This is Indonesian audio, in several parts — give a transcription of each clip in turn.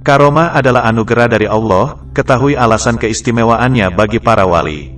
Karomah adalah anugerah dari Allah, ketahui alasan keistimewaannya bagi para wali.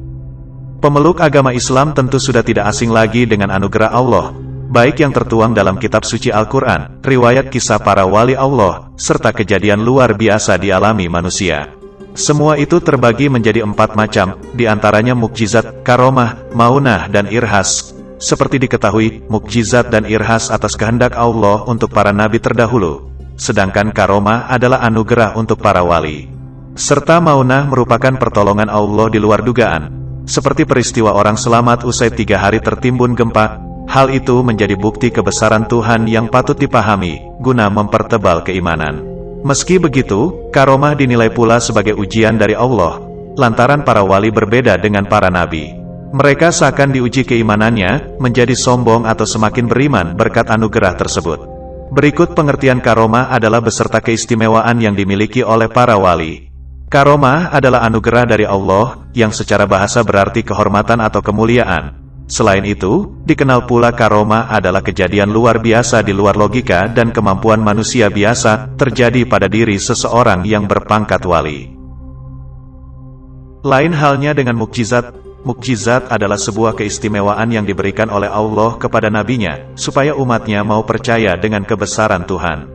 Pemeluk agama Islam tentu sudah tidak asing lagi dengan anugerah Allah, baik yang tertuang dalam kitab suci Al-Quran, riwayat kisah para wali Allah, serta kejadian luar biasa dialami manusia. Semua itu terbagi menjadi 4 macam, diantaranya mukjizat, karomah, maunah, dan irhas. Seperti diketahui, mukjizat dan irhas atas kehendak Allah untuk para nabi terdahulu, sedangkan karomah adalah anugerah untuk para wali. Serta maunah merupakan pertolongan Allah di luar dugaan, seperti peristiwa orang selamat usai 3 hari tertimbun gempa. Hal itu menjadi bukti kebesaran Tuhan yang patut dipahami, guna mempertebal keimanan. Meski begitu, karomah dinilai pula sebagai ujian dari Allah, lantaran para wali berbeda dengan para nabi. Mereka seakan diuji keimanannya, menjadi sombong atau semakin beriman berkat anugerah tersebut. Berikut pengertian karomah adalah beserta keistimewaan yang dimiliki oleh para wali. Karomah adalah anugerah dari Allah, yang secara bahasa berarti kehormatan atau kemuliaan. Selain itu, dikenal pula karomah adalah kejadian luar biasa di luar logika dan kemampuan manusia biasa, terjadi pada diri seseorang yang berpangkat wali. Lain halnya dengan mukjizat. Mukjizat adalah sebuah keistimewaan yang diberikan oleh Allah kepada nabinya, supaya umatnya mau percaya dengan kebesaran Tuhan.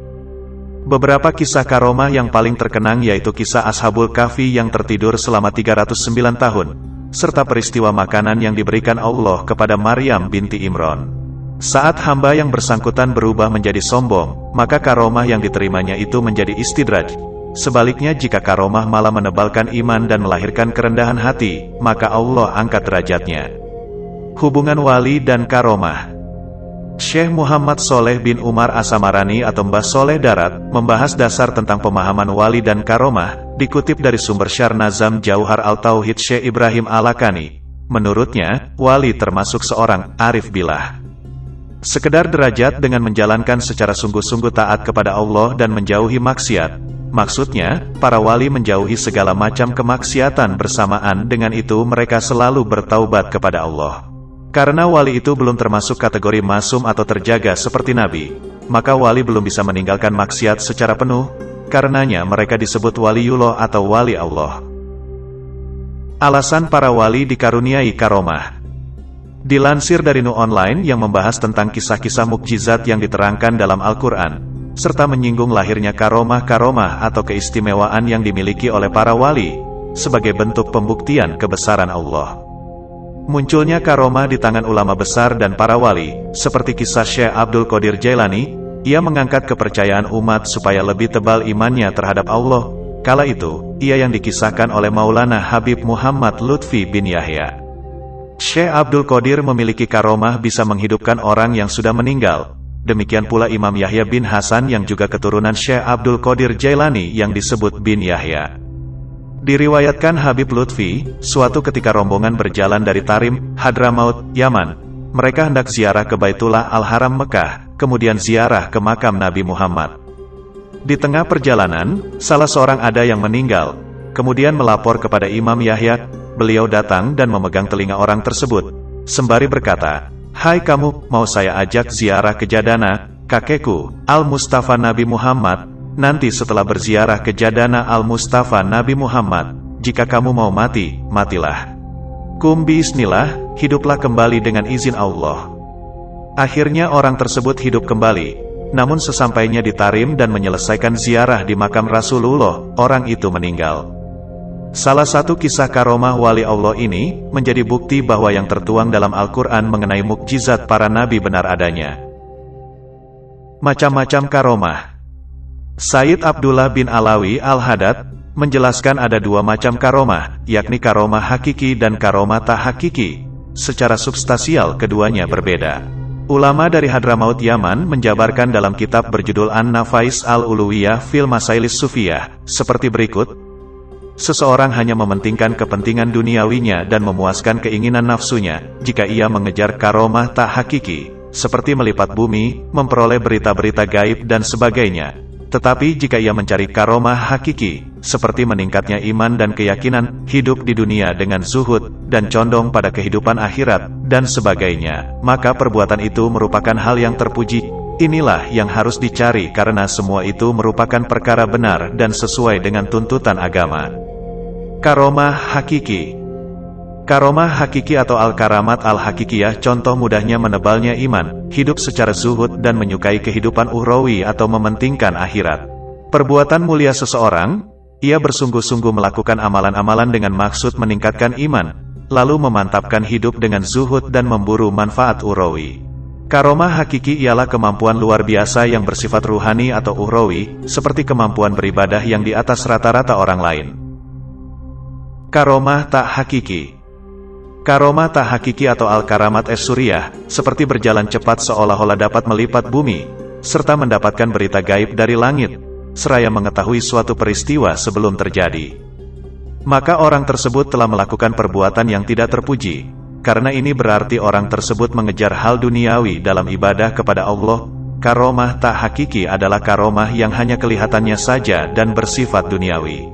Beberapa kisah karomah yang paling terkenang yaitu kisah Ashabul Kahfi yang tertidur selama 309 tahun, serta peristiwa makanan yang diberikan Allah kepada Maryam binti Imran. Saat hamba yang bersangkutan berubah menjadi sombong, maka karomah yang diterimanya itu menjadi istidraj. Sebaliknya jika karomah malah menebalkan iman dan melahirkan kerendahan hati, maka Allah angkat derajatnya. Hubungan wali dan karomah. Syekh Muhammad Soleh bin Umar As-Samarani atau Mbah Soleh Darat, membahas dasar tentang pemahaman wali dan karomah, dikutip dari sumber Syarh Nazam Jauhar Al-Tauhid Syekh Ibrahim Al-Lakani. Menurutnya, wali termasuk seorang arif billah. Sekedar derajat dengan menjalankan secara sungguh-sungguh taat kepada Allah dan menjauhi maksiat. Maksudnya, para wali menjauhi segala macam kemaksiatan bersamaan dengan itu mereka selalu bertaubat kepada Allah. Karena wali itu belum termasuk kategori masum atau terjaga seperti nabi, maka wali belum bisa meninggalkan maksiat secara penuh, karenanya mereka disebut waliullah atau wali Allah. Alasan para wali dikaruniai karomah. Dilansir dari Nu Online yang membahas tentang kisah-kisah mukjizat yang diterangkan dalam Al-Quran, serta menyinggung lahirnya karomah-karomah atau keistimewaan yang dimiliki oleh para wali, sebagai bentuk pembuktian kebesaran Allah. Munculnya karomah di tangan ulama besar dan para wali, seperti kisah Syekh Abdul Qadir Jailani. Ia mengangkat kepercayaan umat supaya lebih tebal imannya terhadap Allah. Kala itu, ia yang dikisahkan oleh Maulana Habib Muhammad Lutfi bin Yahya. Syekh Abdul Qadir memiliki karomah bisa menghidupkan orang yang sudah meninggal. Demikian pula Imam Yahya bin Hasan yang juga keturunan Syekh Abdul Qadir Jailani yang disebut bin Yahya. Diriwayatkan Habib Lutfi, suatu ketika rombongan berjalan dari Tarim, Hadramaut, Yaman. Mereka hendak ziarah ke Baitullah Al-Haram Mekah, kemudian ziarah ke makam Nabi Muhammad. Di tengah perjalanan, salah seorang ada yang meninggal, kemudian melapor kepada Imam Yahya. Beliau datang dan memegang telinga orang tersebut, sembari berkata, "Hai kamu, mau saya ajak ziarah ke Jadana, kakekku, Al-Mustafa Nabi Muhammad. Nanti setelah berziarah ke Jadana Al-Mustafa Nabi Muhammad, jika kamu mau mati, matilah. Kum bismillah, hiduplah kembali dengan izin Allah." Akhirnya orang tersebut hidup kembali, namun sesampainya di Tarim dan menyelesaikan ziarah di makam Rasulullah, orang itu meninggal. Salah satu kisah karomah wali Allah ini, menjadi bukti bahwa yang tertuang dalam Al-Quran mengenai mukjizat para nabi benar adanya. Macam-macam karomah. Sayyid Abdullah bin Alawi Al-Haddad, menjelaskan ada 2 macam karomah, yakni karomah hakiki dan karomah tak hakiki. Secara substansial keduanya berbeda. Ulama dari Hadramaut Yaman menjabarkan dalam kitab berjudul An-Nafais Al-Uluwiyah fil Masailis Sufiyah, seperti berikut. Seseorang hanya mementingkan kepentingan duniawinya dan memuaskan keinginan nafsunya, jika ia mengejar karomah tak hakiki, seperti melipat bumi, memperoleh berita-berita gaib dan sebagainya. Tetapi jika ia mencari karomah hakiki, seperti meningkatnya iman dan keyakinan, hidup di dunia dengan zuhud, dan condong pada kehidupan akhirat, dan sebagainya, maka perbuatan itu merupakan hal yang terpuji. Inilah yang harus dicari karena semua itu merupakan perkara benar dan sesuai dengan tuntutan agama. Karomah hakiki. Karomah hakiki atau al-karamat al-hakikiyah contoh mudahnya menebalnya iman, hidup secara zuhud dan menyukai kehidupan ukhrawi atau mementingkan akhirat. Perbuatan mulia seseorang, ia bersungguh-sungguh melakukan amalan-amalan dengan maksud meningkatkan iman, lalu memantapkan hidup dengan zuhud dan memburu manfaat ukhrawi. Karomah hakiki ialah kemampuan luar biasa yang bersifat ruhani atau ukhrawi, seperti kemampuan beribadah yang di atas rata-rata orang lain. Karomah tak hakiki. Karomah tak hakiki atau al-karamat es-suriyah, seperti berjalan cepat seolah-olah dapat melipat bumi, serta mendapatkan berita gaib dari langit, seraya mengetahui suatu peristiwa sebelum terjadi. Maka orang tersebut telah melakukan perbuatan yang tidak terpuji, karena ini berarti orang tersebut mengejar hal duniawi dalam ibadah kepada Allah. Karomah tak hakiki adalah karomah yang hanya kelihatannya saja dan bersifat duniawi.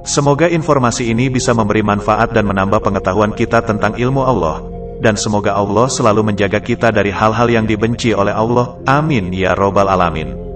Semoga informasi ini bisa memberi manfaat dan menambah pengetahuan kita tentang ilmu Allah, dan semoga Allah selalu menjaga kita dari hal-hal yang dibenci oleh Allah. Amin ya robbal alamin.